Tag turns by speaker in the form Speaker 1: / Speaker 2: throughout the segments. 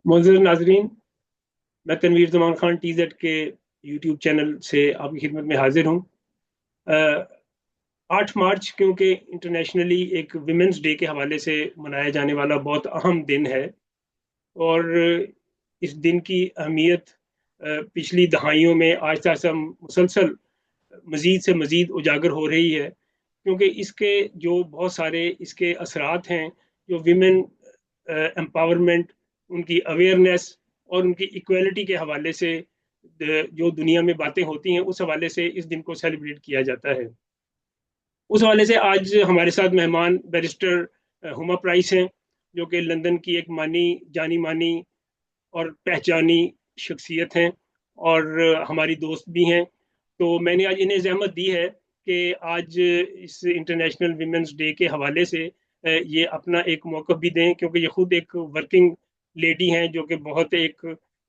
Speaker 1: मोअज़्ज़ज़ नाज़रीन, मैं तनवीर ज़मान खान टीज़ेड के यूट्यूब चैनल से आपकी खिदमत में हाज़िर हूँ। अ, 8 मार्च क्योंकि इंटरनेशनली एक वुमेन्स डे के हवाले से मनाया जाने वाला बहुत अहम दिन है और इस दिन की अहमियत पिछली दहाइयों में आहिस्ता-आहिस्ता मुसलसल मज़ीद से मज़ीद उजागर हो रही है, क्योंकि इसके जो बहुत सारे इसके असरात हैं, जो विमेन एम्पावरमेंट, उनकी अवेयरनेस और उनकी इक्वालिटी के हवाले से जो दुनिया में बातें होती हैं, उस हवाले से इस दिन को सेलिब्रेट किया जाता है। उस हवाले से आज हमारे साथ मेहमान बैरिस्टर हुमा प्राइस हैं, जो कि लंदन की एक जानी-मानी और पहचानी शख्सियत हैं और हमारी दोस्त भी हैं। तो मैंने आज इन्हें ज़हमत दी है कि आज इस इंटरनेशनल वुमेन्स डे के हवाले से ये अपना एक मौक़िफ़ भी दें, क्योंकि ये खुद एक वर्किंग लेडी हैं, जो कि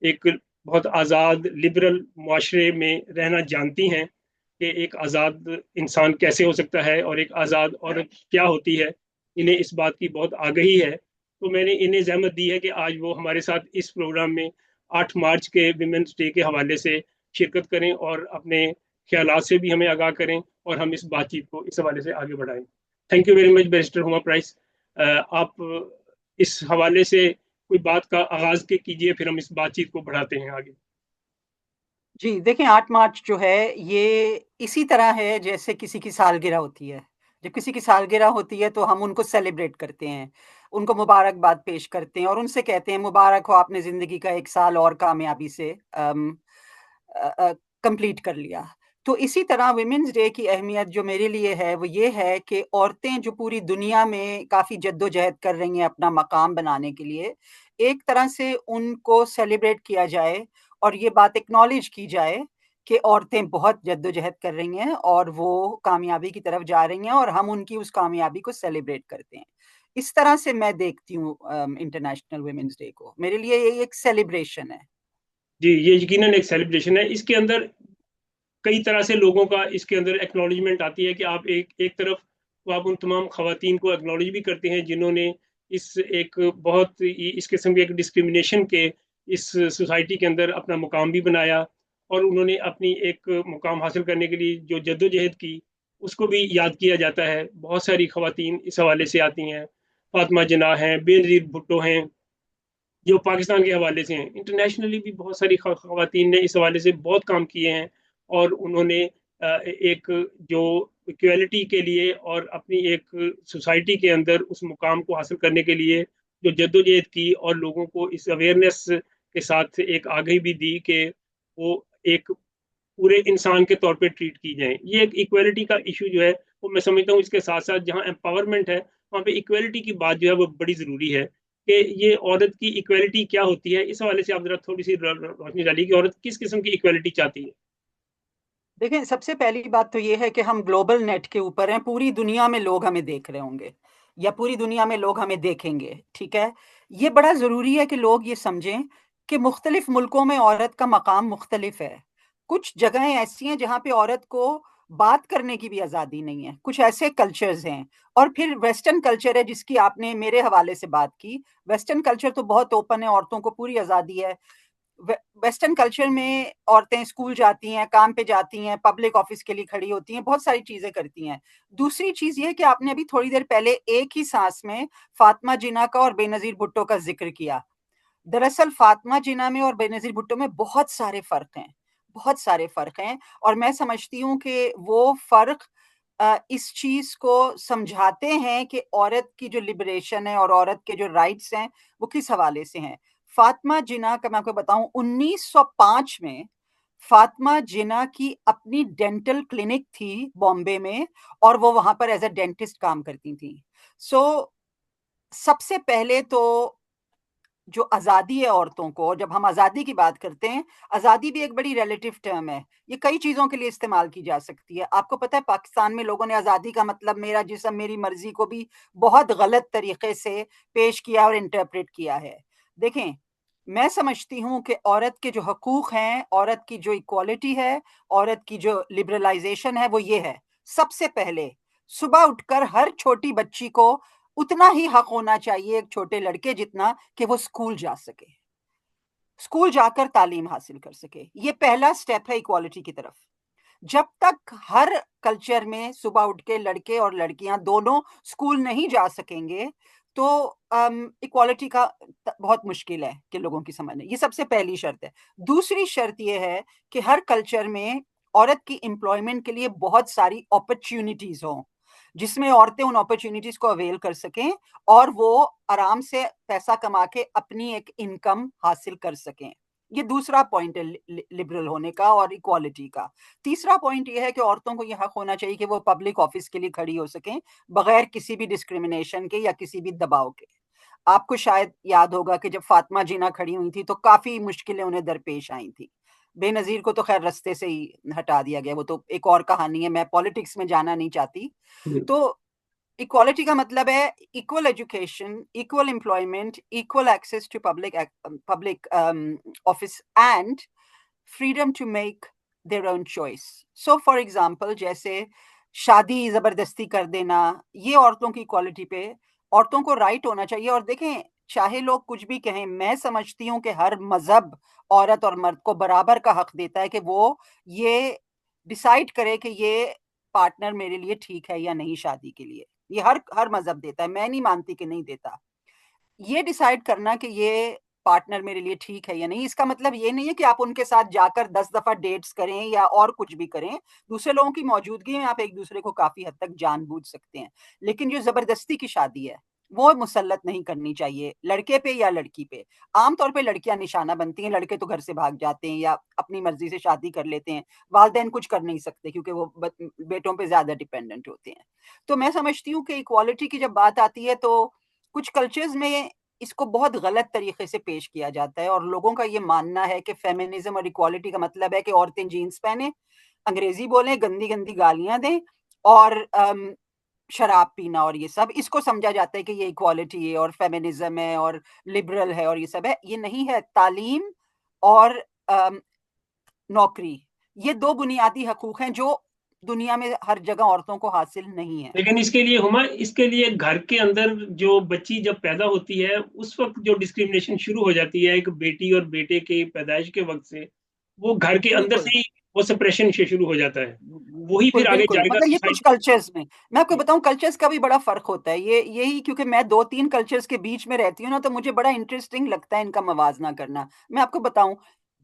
Speaker 1: एक बहुत आज़ाद लिबरल मुआशरे में रहना जानती हैं कि एक आज़ाद इंसान कैसे हो सकता है और एक आज़ाद औरत क्या होती है। इन्हें इस बात की बहुत आगाही है। तो मैंने इन्हें ज़हमत दी है कि आज वो हमारे साथ इस प्रोग्राम में 8 मार्च के वुमेन्स डे के हवाले से शिरकत करें और अपने ख़्यालात से भी हमें आगाह करें और हम इस बातचीत को इस हवाले से आगे बढ़ाएँ। Thank you very much barrister Huma price. आप इस हवाले से कोई बात का आगाज़ के कीजिए, फिर हम इस बातचीत को बढ़ाते हैं आगे।
Speaker 2: जी, देखिए 8 मार्च जो है ये इसी तरह है जैसे किसी की सालगिरह होती है। जब किसी की सालगिरह होती है तो हम उनको सेलिब्रेट करते हैं, उनको मुबारकबाद पेश करते हैं और उनसे कहते हैं मुबारक हो आपने ज़िंदगी का 1 साल और कामयाबी से कंप्लीट कर लिया। तो इसी तरह वुमेन्स डे की अहमियत जो मेरे लिए है वो ये है कि औरतें जो पूरी दुनिया में काफ़ी जद्दोजहद कर रही हैं अपना मकाम बनाने के लिए, एक तरह से उनको सेलिब्रेट किया जाए और ये बात एक्नॉलेज की जाए कि औरतें बहुत जद्दोजहद कर रही हैं और वो कामयाबी की तरफ जा रही हैं और हम उनकी उस कामयाबी को सेलिब्रेट करते हैं। इस तरह से मैं देखती हूँ इंटरनेशनल वुमेन्स डे को। मेरे लिए ये एक सेलिब्रेशन है।
Speaker 1: जी, ये यकीनन एक सेलिब्रेशन है। इसके अंदर कई तरह से लोगों का इसके अंदर एक्नॉलेजमेंट आती है कि आप एक एक तरफ तो आप उन तमाम खवातीन को एक्नॉलेज भी करते हैं, जिन्होंने इस एक बहुत इस किस्म के एक डिस्क्रिमिनेशन के इस सोसाइटी के अंदर अपना मुकाम भी बनाया और उन्होंने अपनी एक मुकाम हासिल करने के लिए जो जद्दोजहद की, उसको भी याद किया जाता है। बहुत सारी खवातीन इस हवाले से आती हैं। फातिमा जिन्नाह हैं, बेनज़ीर भुट्टो हैं, जो पाकिस्तान के हवाले से हैं। इंटरनेशनली भी बहुत सारी खवातीन ने इस हवाले से बहुत काम किए हैं और उन्होंने एक जो इक्वालिटी के लिए और अपनी एक सोसाइटी के अंदर उस मुकाम को हासिल करने के लिए जो जद्दोजहद की और लोगों को इस अवेयरनेस के साथ एक आगाही भी दी कि वो एक पूरे इंसान के तौर पे ट्रीट की जाएँ। ये एक इक्वालिटी का इश्यू जो है, वो मैं समझता हूँ इसके साथ-साथ जहाँ एम्पावरमेंट है, वहाँ पे इक्वालिटी की बात जो है वो बड़ी ज़रूरी है, कि ये औरत की इक्वालिटी क्या होती है? इस हवाले से आप ज़रा थोड़ी-सी र र रोशनी डालिए कि औरत किस किस्म की इक्वालिटी चाहती है?
Speaker 2: देखिए, सबसे पहली बात तो ये है कि हम ग्लोबल नेट के ऊपर हैं, पूरी दुनिया में लोग हमें देख रहे होंगे या पूरी दुनिया में लोग हमें देखेंगे, ठीक है? ये बड़ा ज़रूरी है कि लोग ये समझें कि मुख्तलिफ़ मुल्कों में औरत का मकाम मुख्तलिफ़ है। कुछ जगहें ऐसी हैं जहाँ पे औरत को बात करने की भी आज़ादी नहीं है, कुछ ऐसे कल्चर्स हैं और फिर वेस्टर्न कल्चर है जिसकी आपने मेरे हवाले से बात की। वेस्टर्न कल्चर तो बहुत ओपन है, औरतों को पूरी आज़ादी है। वेस्टर्न कल्चर में औरतें स्कूल जाती हैं, काम पे जाती हैं, पब्लिक ऑफिस के लिए खड़ी होती हैं, बहुत सारी चीज़ें करती हैं। दूसरी चीज़ ये है कि आपने अभी थोड़ी देर पहले एक ही साँस में फातिमा जिन्ना का और बेनज़ीर भुट्टो का ज़िक्र किया। दरअसल फातिमा जिन्ना में और बेनज़ीर भुट्टो में बहुत सारे फ़र्क हैं, बहुत सारे फ़र्क हैं और मैं समझती हूँ कि वो फ़र्क इस चीज़ को समझाते हैं कि औरत की जो लिबरेशन है और औरत के जो राइट्स हैं, वो किस हवाले से हैं। फातिमा जिन्ना का मैं आपको बताऊँ 1905 में फातिमा जिन्ना की अपनी डेंटल क्लिनिक थी बॉम्बे में और वो वहाँ पर एज़ अ डेंटिस्ट काम करती थीं। सो सबसे पहले तो जो आज़ादी है औरतों को, जब हम आज़ादी की बात करते हैं, आज़ादी भी एक बड़ी रिलेटिव टर्म है। ये कई चीज़ों के लिए इस्तेमाल की जा सकती है। आपको पता है पाकिस्तान में लोगों ने आज़ादी का मतलब मेरा जिस्म मेरी मर्ज़ी को भी बहुत गलत तरीके से पेश किया और इंटरप्रेट किया है। देखें, मैं समझती हूँ कि औरत के जो हकूक़ हैं, औरत की जो इक्वालिटी है, औरत की जो लिबरलाइज़ेशन है, वो ये है, सबसे पहले सुबह उठकर हर छोटी बच्ची को उतना ही हक होना चाहिए एक छोटे लड़के जितना कि वो स्कूल जा सके। स्कूल जाकर तालीम हासिल कर सके। ये पहला स्टेप है इक्वालिटी की तरफ। जब तक हर कल्चर में सुबह उठ के लड़के और लड़कियां दोनों स्कूल नहीं जा सकेंगे, तो इक्वालिटी का बहुत मुश्किल है कि लोगों की समझने। ये सबसे पहली शर्त है। दूसरी शर्त ये है कि हर कल्चर में औरत की एम्प्लॉयमेंट के लिए बहुत सारी अपॉर्चुनिटीज हों, जिसमें औरतें उन अपॉर्चुनिटीज को अवेल कर सकें और वो आराम से पैसा कमा के अपनी एक इनकम हासिल कर सकें। ये दूसरा पॉइंट है लिबरल होने का और इक्वालिटी का। तीसरा पॉइंट ये है कि औरतों को यह हक होना चाहिए कि वो पब्लिक ऑफिस के लिए खड़ी हो सकें बगैर किसी भी डिस्क्रिमिनेशन के या किसी भी दबाव के। आपको शायद याद होगा कि जब फातिमा जिन्ना खड़ी हुई थी तो काफी मुश्किलें उन्हें दरपेश आई थी। बेनजीर को तो खैर रास्ते से ही हटा दिया गया, वो तो एक और कहानी है, मैं पॉलिटिक्स में जाना नहीं चाहती। तो इक्वालिटी का मतलब है equal education, equal employment, equal access to public office and freedom to make their own choice. So for example, जैसे शादी जबरदस्ती कर देना, ये औरतों की इक्वालिटी पे औरतों को राइट होना चाहिए। और देखें, चाहे लोग कुछ भी कहें, मैं समझती हूँ कि हर मजहब औरत और मर्द को बराबर का हक देता है कि वो ये डिसाइड करे कि ये पार्टनर मेरे लिए ठीक है या नहीं शादी के लिए। ये हर हर मजहब देता है, मैं नहीं मानती कि नहीं देता। ये डिसाइड करना कि ये पार्टनर मेरे लिए ठीक है या नहीं, इसका मतलब ये नहीं है कि आप उनके साथ जाकर 10 दफा डेट्स करें या और कुछ भी करें। दूसरे लोगों की मौजूदगी में आप एक दूसरे को काफी हद तक जानबूझ सकते हैं, लेकिन जो जबरदस्ती की शादी है वो मुसल्लत नहीं करनी चाहिए लड़के पे या लड़की पे। आमतौर पे लड़कियां निशाना बनती हैं, लड़के तो घर से भाग जाते हैं या अपनी मर्जी से शादी कर लेते हैं। वालदेन कुछ कर नहीं सकते क्योंकि वो बेटों पे ज्यादा डिपेंडेंट होते हैं। तो मैं समझती हूँ कि इक्वालिटी की जब बात आती है तो कुछ कल्चर्स में इसको बहुत गलत तरीके से पेश किया जाता है, और लोगों का ये मानना है कि फेमिनिज्म और इक्वालिटी का मतलब है कि औरतें जीन्स पहने, अंग्रेजी बोलें, गंदी गंदी गालियां दें और शराब पीना, और ये सब इसको समझा जाता है कि ये इक्वालिटी है और फेमिनिज्म है और लिबरल है और ये सब है। ये नहीं है। तालीम और नौकरी, ये दो बुनियादी हकूक हैं जो दुनिया में हर जगह औरतों को हासिल नहीं है।
Speaker 1: लेकिन इसके लिए हुमा, इसके लिए घर के अंदर जो बच्ची जब पैदा होती है उस वक्त जो डिस्क्रिमिनेशन शुरू हो जाती है, एक बेटी और बेटे के पैदाइश के वक्त से, वो घर के अंदर
Speaker 2: बिल्कुल
Speaker 1: से ही वो सप्रेशन से शुरू हो जाता है। वही
Speaker 2: बिल्कुल
Speaker 1: फिर आगे
Speaker 2: बिल्कुल,
Speaker 1: जाएगा
Speaker 2: मगर ये कुछ
Speaker 1: सोसाइटी।
Speaker 2: कल्चर्स में, मैं आपको बताऊं, कल्चर्स का भी बड़ा फर्क होता है। ये यही क्योंकि मैं 2-3 कल्चर्स के बीच में रहती हूँ ना, तो मुझे बड़ा इंटरेस्टिंग लगता है इनका मवाजना करना। मैं आपको बताऊं,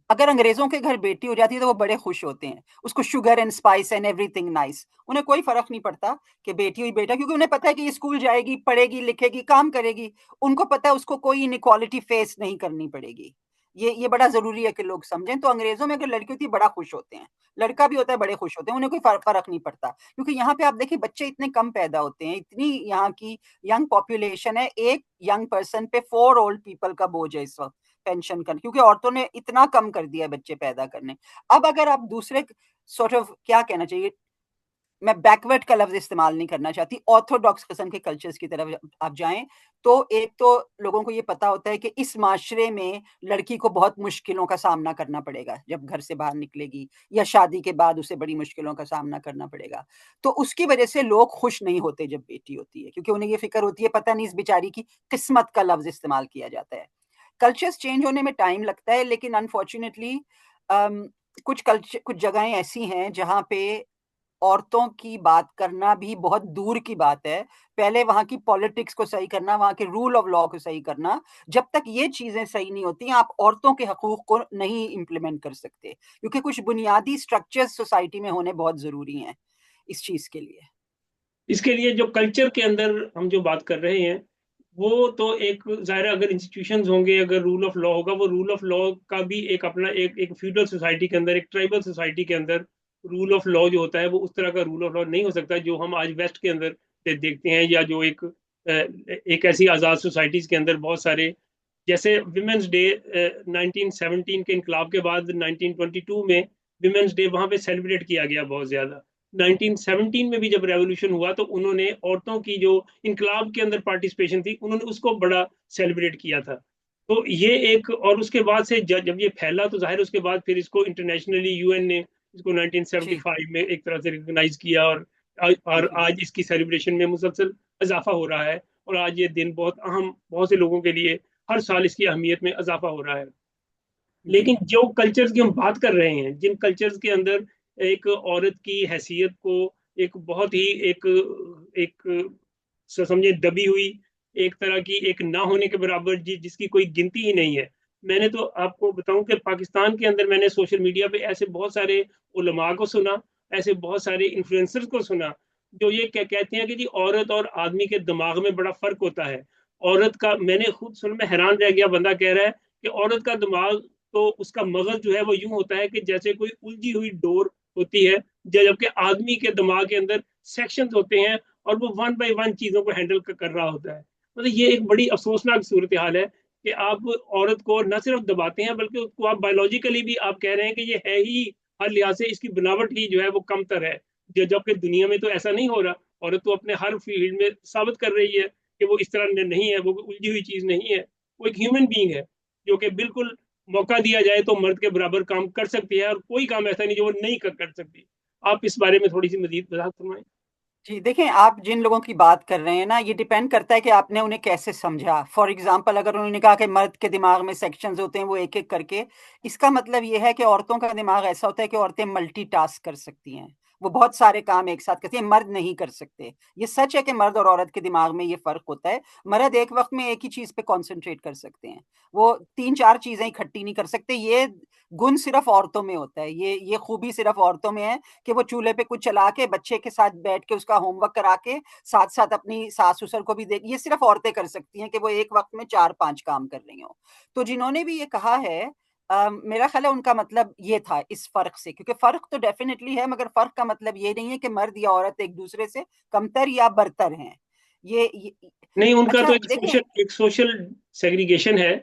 Speaker 2: अगर अंग्रेजों के घर बेटी हो जाती है तो वो बड़े खुश होते हैं, उसको sugar and spice and everything nice, उन्हें कोई फर्क नहीं पड़ता कि बेटी हुई बेटा, क्योंकि उन्हें पता है कि ये स्कूल जाएगी, पढ़ेगी, लिखेगी, काम करेगी। उनको पता है उसको कोई इनइक्वालिटी फेस नहीं करनी पड़ेगी। ये बड़ा जरूरी है कि लोग समझें। तो अंग्रेजों में अगर लड़की होती है बड़ा खुश होते हैं, लड़का भी होता है बड़े खुश होते हैं, उन्हें कोई फर्क नहीं पड़ता। क्योंकि यहाँ पे आप देखिए बच्चे इतने कम पैदा होते हैं, इतनी यहाँ की यंग पॉपुलेशन है, एक यंग पर्सन पे 4 ओल्ड पीपल का बोझ है इस वक्त पेंशन कर, क्योंकि औरतों ने इतना कम कर दिया है बच्चे पैदा करने। अब अगर आप दूसरे सॉर्ट ऑफ क्या कहना चाहिए, मैं बैकवर्ड का लफ्ज इस्तेमाल नहीं करना चाहती, ऑर्थोडॉक्स किस्म के कल्चर्स की तरफ आप जाएं, तो एक तो लोगों को ये पता होता है कि इस माशरे में लड़की को बहुत मुश्किलों का सामना करना पड़ेगा जब घर से बाहर निकलेगी, या शादी के बाद उसे बड़ी मुश्किलों का सामना करना पड़ेगा। तो उसकी वजह से लोग खुश नहीं होते जब बेटी होती है, क्योंकि उन्हें ये फिक्र होती है पता नहीं इस बेचारी की किस्मत का लफ्ज इस्तेमाल किया जाता है। कल्चर्स चेंज होने में टाइम लगता है, लेकिन अनफॉर्चुनेटली कुछ जगहें ऐसी हैं जहां पे औरतों की बात करना भी बहुत दूर की बात है। पहले वहां की पॉलिटिक्स को सही करना, वहां के रूल ऑफ लॉ को सही करना, जब तक ये चीजें सही नहीं होती आप औरतों के हकूक को नहीं इंप्लीमेंट कर सकते, क्योंकि कुछ बुनियादी स्ट्रक्चर्स सोसाइटी में होने बहुत जरूरी हैं इस चीज के लिए।
Speaker 1: इसके लिए जो कल्चर के अंदर हम जो बात कर रहे हैं, वो तो एक जाहिर है, अगर इंस्टीट्यूशंस होंगे, अगर रूल ऑफ लॉ होगा, वो रूल ऑफ लॉ का भी एक अपना एक फ्यूडल सोसाइटी के अंदर, एक ट्राइबल सोसाइटी के अंदर रूल ऑफ लॉ जो होता है वो उस तरह का रूल ऑफ लॉ नहीं हो सकता जो हम आज वेस्ट के अंदर देखते हैं, या जो एक ऐसी आज़ाद सोसाइटीज के अंदर बहुत सारे, जैसे विमेंस डे 1917 के इनकलाब के बाद 1922 में विमेंस डे वहां पे सेलिब्रेट किया गया बहुत ज्यादा। 1917 में भी जब रेवोल्यूशन हुआ तो उन्होंने औरतों की जो इनकलाब के अंदर पार्टिसिपेशन थी उन्होंने उसको बड़ा सेलिब्रेट किया था। तो ये एक, और उसके बाद से जब ये फैला तो जाहिर उसके बाद फिर इसको इंटरनेशनली यूएन ने इसको
Speaker 2: जी
Speaker 1: 1975 में एक तरह से रिकॉग्नाइज किया, और
Speaker 2: जी
Speaker 1: आज इसकी सेलिब्रेशन में मुसलसल इजाफा हो रहा है। और आज ये दिन बहुत अहम, बहुत से लोगों के लिए हर साल इसकी अहमियत में इजाफा हो रहा है। लेकिन
Speaker 2: जी,
Speaker 1: जो कल्चर्स की हम बात कर रहे हैं, जिन कल्चर्स के अंदर एक औरत की हैसियत को एक बहुत ही एक एक समझे दबी हुई, एक तरह की एक ना होने के बराबर, जिसकी कोई गिनती ही नहीं है। मैंने तो आपको बताऊं कि पाकिस्तान के अंदर मैंने सोशल मीडिया पे ऐसे बहुत सारे उलमा को सुना, ऐसे बहुत सारे इन्फ्लुएंसर्स को सुना, जो ये क्या कहते हैं कि जी औरत और आदमी के दिमाग में बड़ा फर्क होता है। औरत का, मैंने खुद सुन में हैरान रह गया, बंदा कह रहा है कि औरत का दिमाग, तो उसका मगज जो है वो यूं होता है कि जैसे कोई उलझी हुई डोर होती है, जबकि आदमी के दिमाग के अंदर सेक्शंस होते हैं, और वो वन बाय वन चीजों को हैंडल कर रहा होता है। मतलब ये एक बड़ी अफसोसनाक सूरत हाल है कि आप औरत को न सिर्फ दबाते हैं, बल्कि उसको आप बायोलॉजिकली भी आप कह रहे हैं कि ये है ही, हर लिहाज से इसकी बनावट ही जो है वो कमतर है। जबकि दुनिया में तो ऐसा नहीं हो रहा। औरत तो अपने हर फील्ड में साबित कर रही है कि वो इस तरह नहीं है, वो उलझी हुई चीज नहीं है, वो एक ह्यूमन बीइंग है, जो कि बिल्कुल मौका दिया जाए तो मर्द के बराबर काम कर सकती है, और कोई काम ऐसा नहीं जो वो नहीं कर सकती। आप इस बारे में थोड़ी सी मजीद वजाहत फरमाएं।
Speaker 2: जी, देखें, आप जिन लोगों की बात कर रहे हैं ना, ये डिपेंड करता है कि आपने उन्हें कैसे समझा। फॉर एग्ज़ाम्पल, अगर उन्होंने कहा कि मर्द के दिमाग में सेक्शंस होते हैं, वो एक-एक करके, इसका मतलब ये है कि औरतों का दिमाग ऐसा होता है कि औरतें मल्टीटास्क कर सकती हैं। वो बहुत सारे काम एक साथ करती हैं, मर्द नहीं कर सकते। ये सच है कि मर्द और औरत के दिमाग में ये फ़र्क होता है। मर्द एक वक़्त में एक ही चीज़ पे कॉन्संट्रेट कर सकते हैं। वो 3-4 चीज़ें इकट्ठी नहीं कर सकते। ये गुण सिर्फ़ औरतों में होता है। ये खूबी सिर्फ़ औरतों में है कि वो चूल्हे पे कुछ चला के बच्चे के साथ बैठ के उसका होमवर्क करा के साथ-साथ अपनी सास-ससुर को भी देख, ये सिर्फ़ औरतें कर सकती हैं कि वो एक वक़्त में 4-5 काम कर रही हों। तो जिन्होंने भी ये कहा है, मेरा ख़्याल है उनका मतलब ये था इस फ़र्क से, क्योंकि फ़र्क तो डेफ़िनिटली है, मगर फ़र्क का मतलब ये नहीं है कि मर्द या औरत एक-दूसरे से कमतर या बरतर हैं। ये
Speaker 1: नहीं, उनका तो
Speaker 2: अच्छा,
Speaker 1: एक
Speaker 2: देखें।
Speaker 1: सोशल सेग्रीगेशन है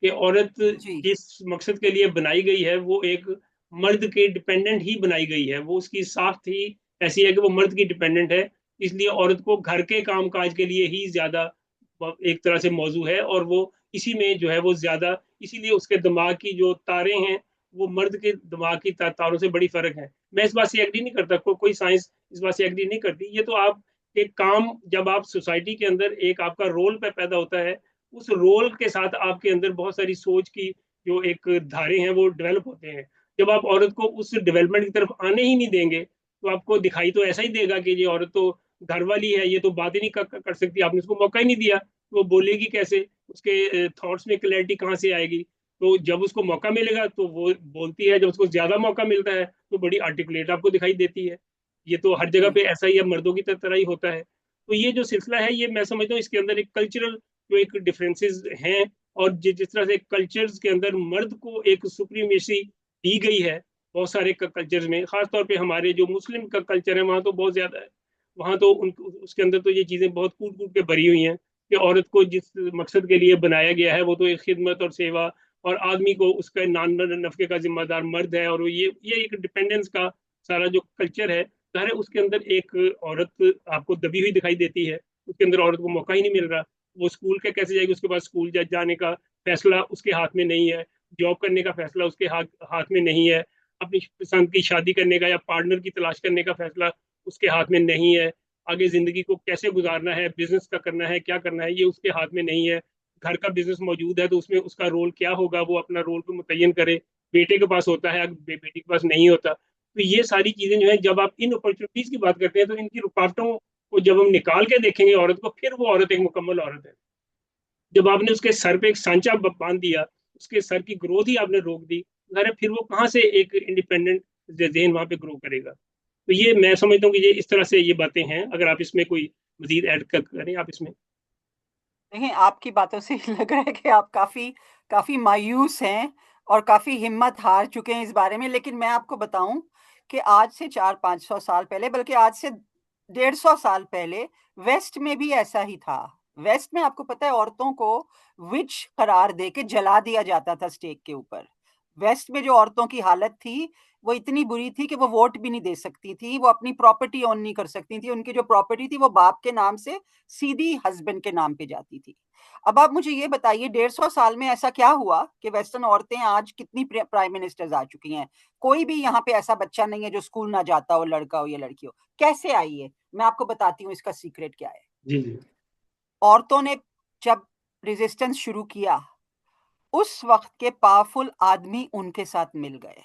Speaker 1: कि औरत
Speaker 2: जी,
Speaker 1: जिस मकसद के लिए बनाई गई है वो एक मर्द के डिपेंडेंट ही बनाई गई है, वो उसकी साख्त ही ऐसी है कि वो मर्द की डिपेंडेंट है। इसलिए औरत को घर के काम काज के लिए ही ज्यादा एक तरह से मौजू है, और वो इसी में जो है वो ज्यादा, इसीलिए उसके दिमाग की जो तारे हैं वो मर्द के दिमाग की तारों से बड़ी फर्क है। मैं इस बात से एग्री नहीं करता, कोई साइंस इस बात से एग्री नहीं करती। ये तो आप एक काम, जब आप सोसाइटी के अंदर एक आपका रोल पे पैदा होता है, उस रोल के साथ आपके अंदर बहुत सारी सोच की जो एक धारे हैं वो डेवलप होते हैं। जब आप औरत को उस डेवलपमेंट की तरफ आने ही नहीं देंगे, तो आपको दिखाई तो ऐसा ही देगा कि ये औरत तो घर वाली है, ये तो बात ही नहीं कर सकती, आपने उसको मौका ही नहीं दिया, तो वो बोलेगी कैसे, उसके थॉट्स में क्लैरिटी कहाँ से आएगी। तो जब उसको मौका मिलेगा तो वो बोलती है, जब उसको ज्यादा मौका मिलता है तो बड़ी आर्टिकुलेट आपको दिखाई देती है। ये तो हर जगह
Speaker 2: जी,
Speaker 1: पे ऐसा ही है, मर्दों की तरह ही होता है। तो ये जो सिलसिला है, ये मैं समझता हूँ इसके अंदर एक कल्चरल जो एक डिफरेंसेस हैं, और जिस तरह से कल्चर्स के अंदर मर्द को एक सुप्रीमेसी दी गई है बहुत सारे कल्चर्स में, खासतौर पे हमारे जो मुस्लिम का कल्चर है वहाँ तो बहुत ज्यादा है। वहाँ तो उसके अंदर तो ये चीजें बहुत कूट कूट के भरी हुई हैं कि औरत को जिस मकसद के लिए बनाया गया है वो तो एक खिदमत और सेवा, और आदमी को उसका नान नफके का जिम्मेदार मर्द है, और ये एक डिपेंडेंस का सारा जो कल्चर है, ज़ाहिर है उसके अंदर एक औरत आपको दबी हुई दिखाई देती है। उसके अंदर औरत को मौका ही नहीं मिल रहा। वो स्कूल के कैसे जाएगी, उसके पास स्कूल जाने का फैसला उसके हाथ में नहीं है, जॉब करने का फैसला उसके हाथ में नहीं है, अपनी पसंद की शादी करने का या पार्टनर की तलाश करने का फैसला उसके हाथ में नहीं है, आगे जिंदगी को कैसे गुजारना है, बिजनेस का करना है, क्या करना है, ये उसके हाथ में नहीं है। घर का बिजनेस मौजूद है तो उसमें उसका रोल क्या होगा, वो अपना रोल को मुतयन करे। बेटे के पास होता है, बेटी के पास नहीं होता। तो ये सारी चीजें जो है, जब आप इन अपॉर्चुनिटीज की बात करते हैं तो इनकी रुकावटों को जब हम निकाल के देखेंगे औरत को, फिर वो औरत एक मुकम्मल औरत है। जब आपने उसके सर पे एक सांचा बांध दिया, उसके सर की ग्रोथ ही आपने रोक दी, अरे फिर वो कहाँ से एक इंडिपेंडेंट जहन वहां पे ग्रो करेगा। तो ये मैं समझता हूँ कि ये इस तरह से ये बातें हैं। अगर आप इसमें कोई मजीद ऐड करें आप इसमें।
Speaker 2: देखें, आपकी बातों से लग रहा है कि आप काफ़ी काफ़ी मायूस हैं और काफ़ी हिम्मत हार चुके हैं इस बारे में। लेकिन मैं आपको बताऊँ कि आज से 4-500 साल पहले, बल्कि आज से 150 साल पहले, वेस्ट में भी ऐसा ही था। वेस्ट में आपको पता है, औरतों को विच करार देके जला दिया जाता था स्टेक के ऊपर। वेस्ट में जो औरतों की हालत थी, वो इतनी बुरी थी कि वो वोट भी नहीं दे सकती थी, वो अपनी प्रॉपर्टी ओन नहीं कर सकती थी। उनकी जो प्रॉपर्टी थी वो बाप के नाम से सीधी हस्बैंड के नाम पे जाती थी। अब आप मुझे ये बताइए, 150 साल में ऐसा क्या हुआ कि वेस्टर्न औरतें आज कितनी प्राइम मिनिस्टर्स आ चुकी हैं? कोई भी यहाँ पे ऐसा बच्चा नहीं है जो स्कूल ना जाता हो, लड़का हो या लड़की हो। कैसे आई है? मैं आपको बताती हूँ इसका सीक्रेट क्या है।
Speaker 1: जी जी।
Speaker 2: औरतों ने जब रेजिस्टेंस शुरू किया, उस वक्त के पावरफुल आदमी उनके साथ मिल गए।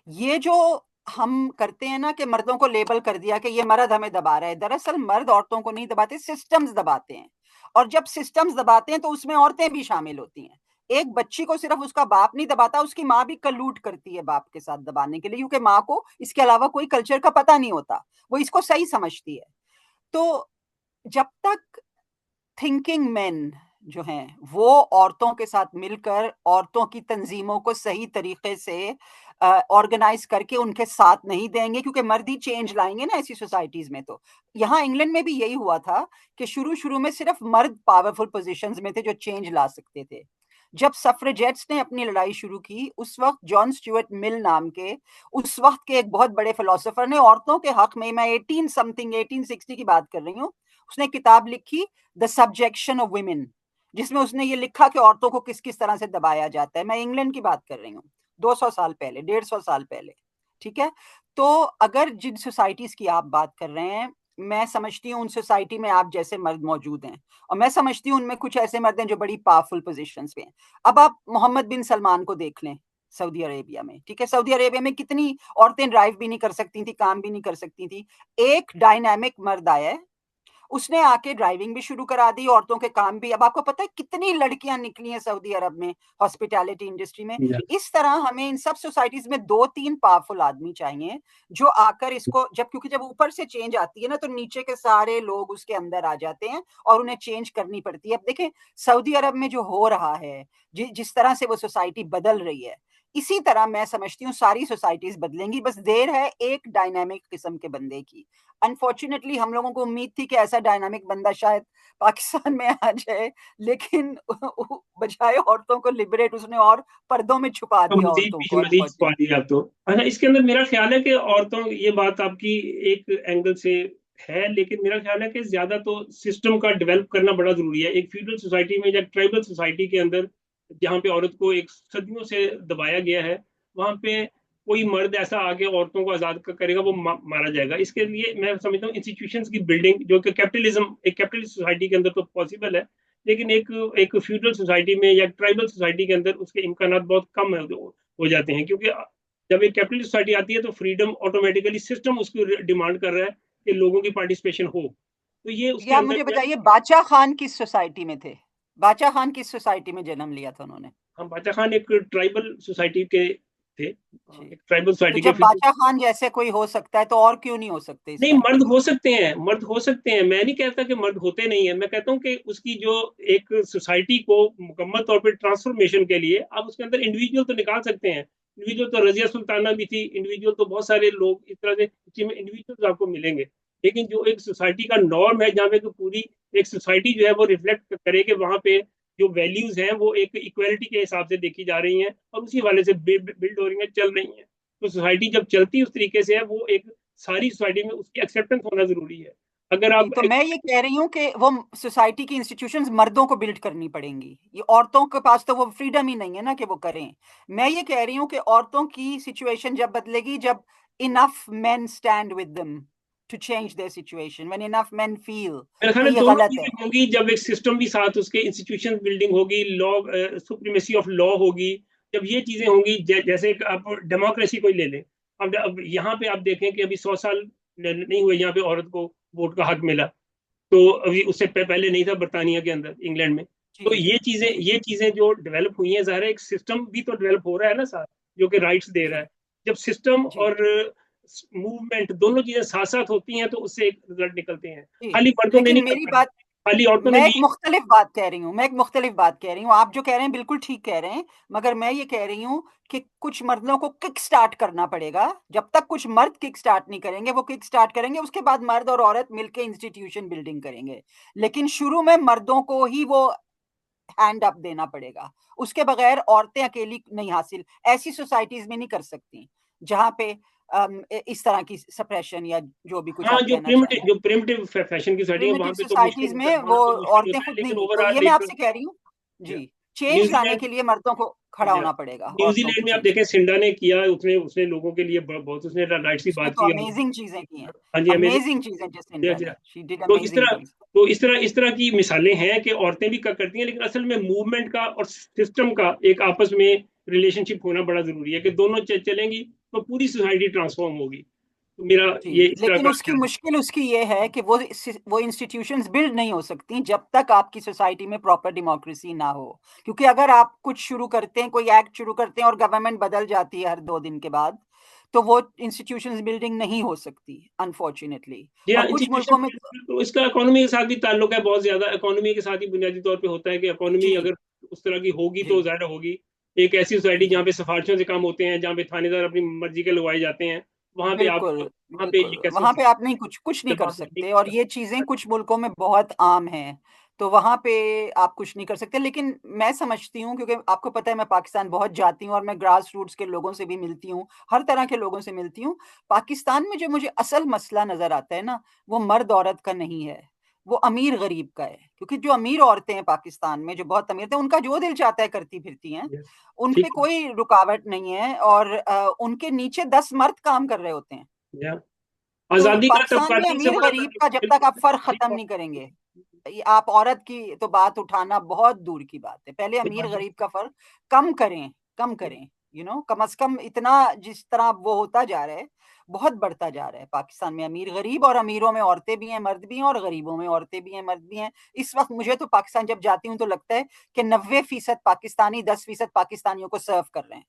Speaker 2: ये जो हम करते हैं ना कि मर्दों को लेबल कर दिया कि ये मर्द हमें दबा रहा है, दरअसल मर्द औरतों को नहीं दबाते, सिस्टम्स दबाते हैं। और जब सिस्टम्स दबाते हैं तो उसमें औरतें भी शामिल होती हैं। एक बच्ची को सिर्फ उसका बाप नहीं दबाता, उसकी माँ भी कलूट करती है बाप के साथ दबाने के लिए, क्योंकि माँ को इसके अलावा कोई कल्चर का पता नहीं होता, वो इसको सही समझती है। तो जब तक थिंकिंग मेन जो हैं वो औरतों के साथ मिलकर औरतों की तंजीमों को सही तरीके से ऑर्गेनाइज करके उनके साथ नहीं देंगे, क्योंकि मर्द ही चेंज लाएंगे ना ऐसी सोसाइटीज में। तो यहाँ इंग्लैंड में भी यही हुआ था कि शुरू शुरू में सिर्फ मर्द पावरफुल पोजीशंस में थे जो चेंज ला सकते थे। जब सफ्रेजेट्स ने अपनी लड़ाई शुरू की, उस वक्त जॉन स्टुअर्ट मिल नाम के उस वक्त के एक बहुत बड़े फिलोसोफर ने औरतों के हक में, मैं 1860 की बात कर रही हूँ, उसने किताब लिखी द सब्जेक्शन ऑफ वुमेन, जिसमें उसने ये लिखा कि औरतों को किस किस तरह से दबाया जाता है। मैं इंग्लैंड की बात कर रही हूँ, 200 साल पहले, 150 साल पहले। ठीक है। तो अगर जिन सोसाइटीज की आप बात कर रहे हैं, मैं समझती हूँ उन सोसाइटी में आप जैसे मर्द मौजूद हैं, और मैं समझती हूँ उनमें कुछ ऐसे मर्द हैं जो बड़ी पावरफुल पोजीशंस पे हैं। अब आप मोहम्मद बिन सलमान को देख लें सऊदी अरेबिया में। ठीक है, सऊदी अरेबिया में कितनी औरतें ड्राइव भी नहीं कर सकती थी, काम भी नहीं कर सकती थी। एक डायनामिक मर्द आया है, उसने आके ड्राइविंग भी शुरू करा दी, औरतों के काम भी। अब आपको पता है कितनी लड़कियां निकली हैं सऊदी अरब में हॉस्पिटैलिटी इंडस्ट्री में। इस तरह हमें इन सब सोसाइटीज में 2-3 पावरफुल आदमी चाहिए जो आकर इसको, जब क्योंकि जब ऊपर से चेंज आती है ना तो नीचे के सारे लोग उसके अंदर आ जाते हैं और उन्हें चेंज करनी पड़ती है। अब देखें सऊदी अरब में जो हो रहा है, जिस तरह से वो सोसाइटी बदल रही है, इसी तरह मैं समझती हूँ सारी सोसाइटीज बदलेंगी, बस देर है एक डायनामिक किस्म के बंदे की। अनफॉर्चुनेटली हम लोगों को उम्मीद थी कि ऐसा डायनामिक बंदा शायद पाकिस्तान में आ जाए, लेकिन बजाय औरतों को लिबरेट उसने और पर्दों में छुपा
Speaker 1: तो
Speaker 2: दिया
Speaker 1: मजीद
Speaker 2: औरतों
Speaker 1: पीछे
Speaker 2: को,
Speaker 1: मजीद छुपा
Speaker 2: अनफॉर्चुनेटली।
Speaker 1: दिया आप तो। अच्छा, इसके अंदर मेरा ख्याल है कि औरतों, ये बात आपकी एक एंगल से है, लेकिन मेरा ख्याल है कि ज्यादा तो सिस्टम का डेवलप करना बड़ा जरूरी है। एक फ्यूडल सोसाइटी में या ट्राइबल सोसाइटी के अंदर जहाँ पे औरत को एक सदियों से दबाया गया है, वहां पे कोई मर्द ऐसा आके औरतों को आजाद करेगा, वो मारा जाएगा। इसके लिए मैं समझता हूँ इंस्टीट्यूशंस की बिल्डिंग, जो कि कैपिटलिज्म, एक कैपिटलिस्ट सोसाइटी के अंदर तो पॉसिबल है, लेकिन एक फ्यूडल सोसाइटी में या ट्राइबल सोसाइटी के अंदर उसके इम्कानात बहुत कम हो जाते हैं, क्योंकि जब एक कैपिटलिस्ट सोसाइटी आती है तो फ्रीडम ऑटोमेटिकली सिस्टम उसकी डिमांड कर रहा है कि लोगों की पार्टिसिपेशन हो। तो ये उसके
Speaker 2: ये आप
Speaker 1: अंदर
Speaker 2: मुझे
Speaker 1: जो है,
Speaker 2: बताइए, बादशाह खान किस सोसाइटी में थे? बादशाह खान किस सोसाइटी में जन्म लिया था उन्होंने?
Speaker 1: हम बादशाह खान एक ट्राइबल सोसाइटी के थे,
Speaker 2: जी।
Speaker 1: एक ट्राइबल
Speaker 2: तो
Speaker 1: सोसाइटी के
Speaker 2: जब
Speaker 1: फिर।
Speaker 2: बादशाह खान जैसे कोई हो सकता है तो और क्यों नहीं हो सकते इस
Speaker 1: नहीं,
Speaker 2: तरह
Speaker 1: मर्द
Speaker 2: के?
Speaker 1: हो सकते हैं, मर्द हो सकते हैं, मैं नहीं कहता कि मर्द होते नहीं है। मैं कहता हूँ कि उसकी जो एक सोसाइटी को मुकम्मल तौर पे ट्रांसफॉर्मेशन के लिए आप उसके अंदर इंडिविजुअल तो निकाल सकते हैं। इंडिविजुअल तो रजिया सुल्ताना भी थी, इंडिविजुअल तो बहुत सारे लोग इस तरह से में इंडिविजुअल्स आपको मिलेंगे। लेकिन जो एक सोसाइटी का नॉर्म है, जहाँ पे तो पूरी एक सोसाइटी जो है वो रिफ्लेक्ट करे कि वहाँ पे जो वैल्यूज हैं वो एक इक्वलिटी के हिसाब से देखी जा रही हैं और उसी वाले से बिल्ड हो रही हैं, चल रही हैं। तो सोसाइटी जब चलती उस तरीके से है, वो एक सारी सोसाइटी में उसकी एक्सेप्टेंस होना जरूरी है। अगर
Speaker 2: जी,
Speaker 1: आप
Speaker 2: तो मैं ये कह रही हूँ कि वो सोसाइटी की इंस्टीट्यूशंस मर्दों को बिल्ड करनी पड़ेंगी। ये औरतों के पास तो वो फ्रीडम ही नहीं है ना कि वो करें। मैं ये कह रही हूँ कि औरतों की सिचुएशन जब बदलेगी, जब enough men stand with them to change their situation, when enough men feel
Speaker 1: मेरे ख्याल
Speaker 2: कि
Speaker 1: में
Speaker 2: ये
Speaker 1: दोनों
Speaker 2: गलत है।
Speaker 1: चीजें होंगी, जब एक सिस्टम भी साथ, उसके इंस्टीट्यूशन बिल्डिंग होगी, लॉ, सुप्रीमेसी ऑफ लॉ होगी। जब ये चीजें होंगी, जैसे आप डेमोक्रेसी को ही ले लें। अब यहाँ पे आप देखें कि अभी 100 साल नहीं हुए यहाँ पे औरत को वोट का हक मिला। तो अभी उससे पहले नहीं था बर्तानिया के अंदर, इंग्लैंड में।
Speaker 2: जी,
Speaker 1: तो
Speaker 2: जी,
Speaker 1: ये चीजें जो डेवलप हुई हैं, ज़ाहिर है एक सिस्टम भी तो डेवलप हो रहा है ना साथ, जो कि राइट्स दे रहा
Speaker 2: जी,
Speaker 1: है। जब सिस्टम
Speaker 2: जी,
Speaker 1: और मूवमेंट दोनों चीजें साथ साथ होती हैं तो उससे एक रिजल्ट निकलते हैं।
Speaker 2: जी।
Speaker 1: खाली मर्दों ने
Speaker 2: लेकिन
Speaker 1: नहीं
Speaker 2: मेरी
Speaker 1: करना,
Speaker 2: बात,
Speaker 1: खाली औरतों ने
Speaker 2: मैं एक
Speaker 1: नहीं।
Speaker 2: मुख्तलिफ बात कह रही हूँ, मैं एक मुख्तलिफ बात कह रही हूँ। आप जो कह रहे हैं बिल्कुल ठीक कह रहे हैं, मगर मैं ये कह रही हूँ कि कुछ मर्दों को किक स्टार्ट करना पड़ेगा। जब तक कुछ मर्द किक स्टार्ट नहीं करेंगे, वो किक स्टार्ट करेंगे, उसके बाद मर्द और औरत मिलकर इंस्टीट्यूशन बिल्डिंग करेंगे। लेकिन शुरू में मर्दों को ही वो हैंड अप देना पड़ेगा। उसके बगैर औरतें अकेली नहीं हासिल, ऐसी सोसाइटीज में नहीं कर सकती जहां पे इस तरह की सप्रेशन या जो भी कुछ
Speaker 1: हाँ,
Speaker 2: आप कहना चाह रहे हैं।
Speaker 1: जो प्रिमिटिव फैशन की सोसाइटी है, वहाँ
Speaker 2: प्रिमिटिव
Speaker 1: पे तो मुश्किल
Speaker 2: सोसाइटीज
Speaker 1: होता है,
Speaker 2: में वो
Speaker 1: होना तो मुश्किल
Speaker 2: औरतें
Speaker 1: होता है,
Speaker 2: खुद
Speaker 1: लेकिन
Speaker 2: नहीं, तो ये
Speaker 1: ओवरऑल
Speaker 2: मैं
Speaker 1: एक,
Speaker 2: आपसे कह रही हूँ। जी, चेंज लाने
Speaker 1: न्यूजीलैंड,
Speaker 2: के लिए मर्दों को खड़ा होना पड़ेगा, औरतों को
Speaker 1: न्यूजीलैंड में आप
Speaker 2: चेंज
Speaker 1: देखें
Speaker 2: करना।
Speaker 1: सिंडा ने किया, उसने उसने लोगों के लिए बहुत उसने राइट्स की
Speaker 2: उसने
Speaker 1: बात
Speaker 2: तो
Speaker 1: की।
Speaker 2: अमेजिंग चीजें की हैं,
Speaker 1: हाँ जी, अमेजिंग।
Speaker 2: अमेजिंग चीजें
Speaker 1: जी
Speaker 2: जसिंडा
Speaker 1: जी।
Speaker 2: ने, शी डिड
Speaker 1: तो
Speaker 2: अमेजिंग थिंग्स।
Speaker 1: इस तरह की मिसालें हैं कि औरतें भी करती हैं, लेकिन असल में मूवमेंट का और सिस्टम का एक आपस में रिलेशनशिप होना बड़ा जरूरी है कि दोनों चलेंगी तो पूरी सोसाइटी ट्रांसफॉर्म होगी। तो मेरा ये
Speaker 2: जी,
Speaker 1: इस तरह
Speaker 2: लेकिन
Speaker 1: का
Speaker 2: उसकी मुश्किल उसकी ये है कि वो इंस्टीट्यूशंस बिल्ड नहीं हो सकती जब तक आपकी सोसाइटी में प्रॉपर डेमोक्रेसी ना हो। क्योंकि अगर आप कुछ शुरू करते हैं, कोई एक्ट शुरू करते हैं और गवर्नमेंट बदल जाती है हर 2 दिन के बाद, तो वो इंस्टीट्यूशंस बिल्डिंग नहीं हो सकती अनफॉर्चुनेटली।
Speaker 1: जी हाँ,
Speaker 2: और कुछ
Speaker 1: इंस्टीट्यूशन।
Speaker 2: मुल्कों में
Speaker 1: तो इसका इकोनॉमी के साथ भी ताल्लुक है, बहुत ज्यादा इकोनॉमी के साथ ही बुनियादी तौर पे होता है कि इकोनॉमी
Speaker 2: जी,
Speaker 1: अगर उस तरह की होगी तो
Speaker 2: जी,
Speaker 1: ज्यादा होगी। एक ऐसी सोसाइटी जहाँ
Speaker 2: जी।
Speaker 1: पे सिफारिशों से काम होते हैं, जहाँ पे थानेदार अपनी मर्जी के लगवाए जाते हैं, वहां पे आप
Speaker 2: बिल्कुल,
Speaker 1: वहां पे
Speaker 2: बिल्कुल।
Speaker 1: ये कैसे हो
Speaker 2: वहाँ पे
Speaker 1: सकता
Speaker 2: आप नहीं कुछ
Speaker 1: है
Speaker 2: नहीं
Speaker 1: जब
Speaker 2: कर
Speaker 1: आप नहीं
Speaker 2: सकते,
Speaker 1: कर
Speaker 2: और
Speaker 1: सकते।
Speaker 2: ये चीज़ें कुछ मुल्कों में बहुत आम हैं। तो वहाँ पे आप कुछ नहीं कर सकते, लेकिन मैं समझती हूँ, क्योंकि आपको पता है मैं पाकिस्तान बहुत जाती हूँ और मैं ग्रास रूट्स के लोगों से भी मिलती हूँ, हर तरह के लोगों से मिलती हूँ। पाकिस्तान में जो मुझे असल मसला नज़र आता है ना, वो मर्द-औरत का नहीं है, वो अमीर-गरीब का है। क्योंकि जो अमीर औरतें हैं पाकिस्तान में, जो बहुत अमीर हैं, उनका जो दिल चाहता है करती-फिरती हैं।
Speaker 1: Yes,
Speaker 2: उन पे
Speaker 1: ठीक है।
Speaker 2: कोई रुकावट नहीं है, और उनके नीचे 10 मर्द काम कर रहे होते हैं।
Speaker 1: या
Speaker 2: तो
Speaker 1: आजादी का
Speaker 2: पाकिस्तान में
Speaker 1: तबकाती से बड़ा
Speaker 2: अमीर-गरीब का जब तक
Speaker 1: बिल्कुल
Speaker 2: आप फ़र्क
Speaker 1: ठीक
Speaker 2: ख़त्म
Speaker 1: बात।
Speaker 2: नहीं करेंगे, ये आप औरत की तो बात उठाना बहुत दूर की बात है। पहले अमीर-गरीब का फ़र्क कम करें, कम करें, कम से कम इतना, जिस तरह वो होता जा रहा है, बहुत बढ़ता जा रहा है। पाकिस्तान में अमीर-गरीब, और अमीरों में औरतें भी हैं, मर्द भी हैं, और गरीबों में औरतें भी हैं, मर्द भी हैं। इस वक़्त मुझे तो पाकिस्तान जब जाती हूँ तो लगता है कि 90% पाकिस्तानी 10% पाकिस्तानियों को सर्व कर रहे हैं।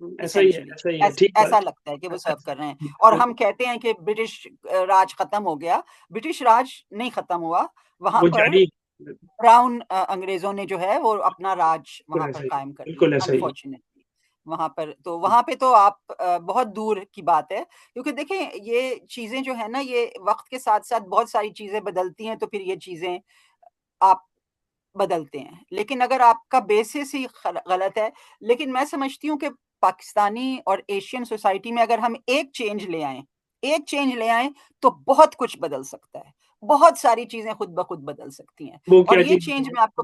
Speaker 2: इसेंशियली
Speaker 1: ऐसा ही है, ठीक बात।
Speaker 2: ऐसा लगता है कि वो सर्व कर रहे हैं। और
Speaker 1: बिल्कुल।
Speaker 2: हम कहते हैं कि ब्रिटिश राज खत्म हो गया। ब्रिटिश राज नहीं खत्म हुआ। वहां
Speaker 1: वो
Speaker 2: पर
Speaker 1: जारी।
Speaker 2: ब्राउन अंग्रेजों ने जो है वो अपना राज वहां
Speaker 1: बिल्कुल
Speaker 2: पर
Speaker 1: ऐसा ही है,
Speaker 2: कायम कर लिया,
Speaker 1: बिल्कुल ऐसा ही है।
Speaker 2: अनफॉर्चुनेटली। वहां पे तो आप बहुत दूर की बात है, क्योंकि देखें ये चीजें जो है ना, ये वक्त के साथ साथ बहुत सारी चीजें बदलती हैं, तो फिर ये चीजें आप बदलते हैं। लेकिन अगर आपका बेसिस ही गलत है, लेकिन मैं समझती हूँ कि पाकिस्तानी और एशियन सोसाइटी में अगर हम एक चेंज ले आएँ, तो बहुत कुछ बदल सकता है। बहुत सारी चीज़ें खुद ब खुद बदल सकती हैं।
Speaker 1: वो
Speaker 2: और
Speaker 1: क्या
Speaker 2: ये
Speaker 1: चीज
Speaker 2: चेंज
Speaker 1: है?
Speaker 2: मैं आपको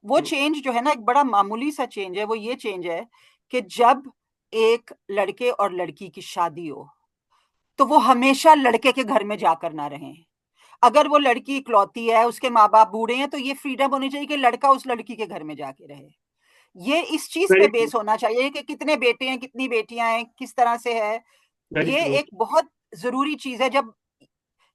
Speaker 2: वो चेंज जो है ना, एक बड़ा मामूली सा चेंज है, वो ये चेंज है कि जब एक लड़के और लड़की की शादी हो, तो वो हमेशा लड़के के घर में जाकर ना रहें। अगर वो लड़की इकलौती है, उसके माँ-बाप बूढ़े हैं, तो ये फ्रीडम होनी चाहिए कि लड़का उस लड़की के घर में जाके रहे। ये इस चीज़ पे
Speaker 1: वेरी ट्रू।
Speaker 2: बेस होना चाहिए कि कितने बेटे हैं, कितनी बेटियाँ हैं, किस तरह से है।
Speaker 1: वेरी
Speaker 2: ये
Speaker 1: ट्रू।
Speaker 2: एक बहुत ज़रूरी चीज़ है। जब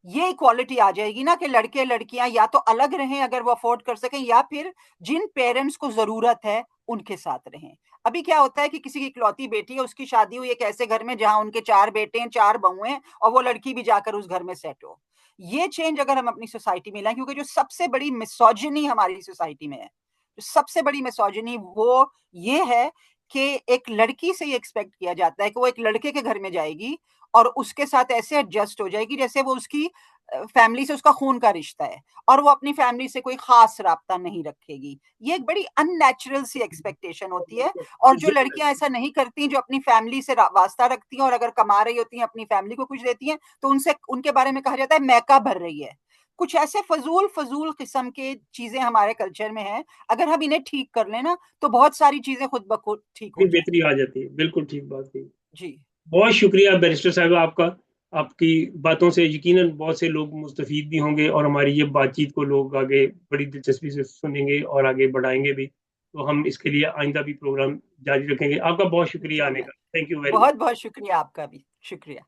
Speaker 2: ये इक्वालिटी आ जाएगी ना कि लड़के-लड़कियाँ या तो अलग रहें अगर वो अफ़ोर्ड कर सकें, या फिर जिन पेरेंट्स को ज़रूरत है, उनके साथ रहें। अभी क्या होता है कि किसी की इकलौती बेटी है, उसकी शादी हुई एक ऐसे घर में जहाँ उनके 4 बेटे हैं, 4 बहुएँ हैं, और वो लड़की भी जाकर उस घर में सेट हो। ये चेंज अगर हम अपनी सोसाइटी में लाएँ, क्योंकि जो सबसे बड़ी मिसोजिनी हमारी सोसाइटी में है, जो सबसे बड़ी मिसोजिनी वो ये है कि एक लड़की से ये एक्सपेक्ट किया जाता है कि वो एक लड़के के घर में जाएगी और उसके साथ ऐसे एडजस्ट हो जाएगी जैसे वो उसकी फैमिली से उसका खून का रिश्ता है, और वो अपनी फैमिली से कोई खास राब्ता नहीं रखेगी। ये एक बड़ी अननेचुरल सी एक्सपेक्टेशन होती है। और जो
Speaker 1: जुल्म है।
Speaker 2: लड़कियां ऐसा नहीं करती, जो अपनी फैमिली से वास्ता रखती हैं और अगर कमा रही होती हैं, अपनी फैमिली को कुछ देती हैं, तो उनसे उनके बारे में कहा जाता है मैका भर रही है। कुछ ऐसे फजूल फजूल किस्म के चीजें हमारे कल्चर में हैं। अगर हम इन्हें ठीक कर लेना, तो बहुत सारी चीजें खुद ब खुद ठीक हो
Speaker 1: फिर बेहतरी
Speaker 2: जाएंगी।
Speaker 1: आ जाती है, बिल्कुल ठीक बात कही।
Speaker 2: जी।
Speaker 1: बहुत शुक्रिया बैरिस्टर साहब आपका। आपकी बातों से यकीनन बहुत से लोग मुस्तफीद भी होंगे और हमारी ये बातचीत को लोग आगे बड़ी दिलचस्पी से सुनेंगे और आगे बढ़ाएंगे भी। तो हम इसके लिए आइंदा भी प्रोग्राम जारी रखेंगे। आपका बहुत शुक्रिया आने
Speaker 2: इंशाल्लाह।
Speaker 1: का। Thank you very much.
Speaker 2: बहुत बहुत शुक्रिया आपका भी। शुक्रिया।